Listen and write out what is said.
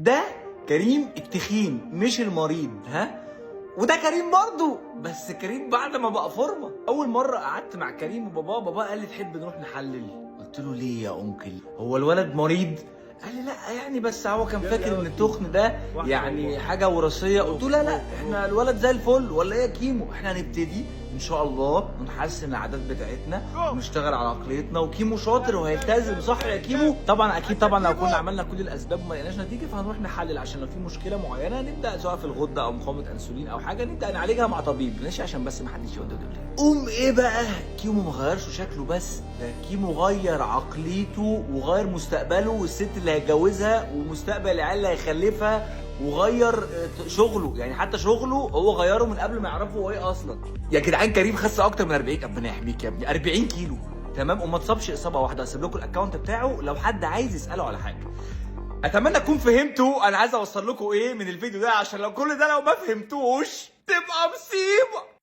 ده كريم التخين مش المريض، ها؟ وده كريم برضه، بس كريم بعد ما بقى فورمه. اول مره قعدت مع كريم وبابا قال لي تحب نروح نحلل؟ قلت له ليه يا انكل؟ هو الولد مريض؟ قال لي لا يعني، بس هو كان فاكر ان التخن ده يعني حاجه وراثيه. قلت له لا احنا الولد زي الفل، ولا ايه يا كيمو؟ احنا هنبتدي ان شاء الله ونحسن العادات بتاعتنا ونشتغل على عقليتنا، وكيمو شاطر وهيلتزم، صح يا كيمو؟ طبعا اكيد طبعا لو كنا عملنا كل الاسباب وما لقيناش نتيجه فهنروح نحلل، عشان لو في مشكله معينه نبدا سواء في الغده او مقاومه انسولين او حاجه نبدا نعالجها مع طبيب، ماشي؟ عشان بس ما حدش يقعد يقول لي قوم ايه بقى. كيمو ما غيرش شكله بس، ده كيمو غير عقليته وغير مستقبله والست اللي هيتجوزها ومستقبل العيال اللي هيخلفها، وغير شغله، يعني حتى شغله هو غيره من قبل ما يعرفه هو ايه اصلا. يا جدعان كريم خس اكتر من 40، ربنا يحميك يا ابني، 40 كيلو تمام، وما اتصابش اصابه واحده. هسيب لكم الاكونت بتاعه لو حد عايز يساله على حاجه. اتمنى تكون فهمتوا انا عايز اوصل لكم ايه من الفيديو ده، عشان لو كل ده لو ما فهمتوش تبقى مصيبه.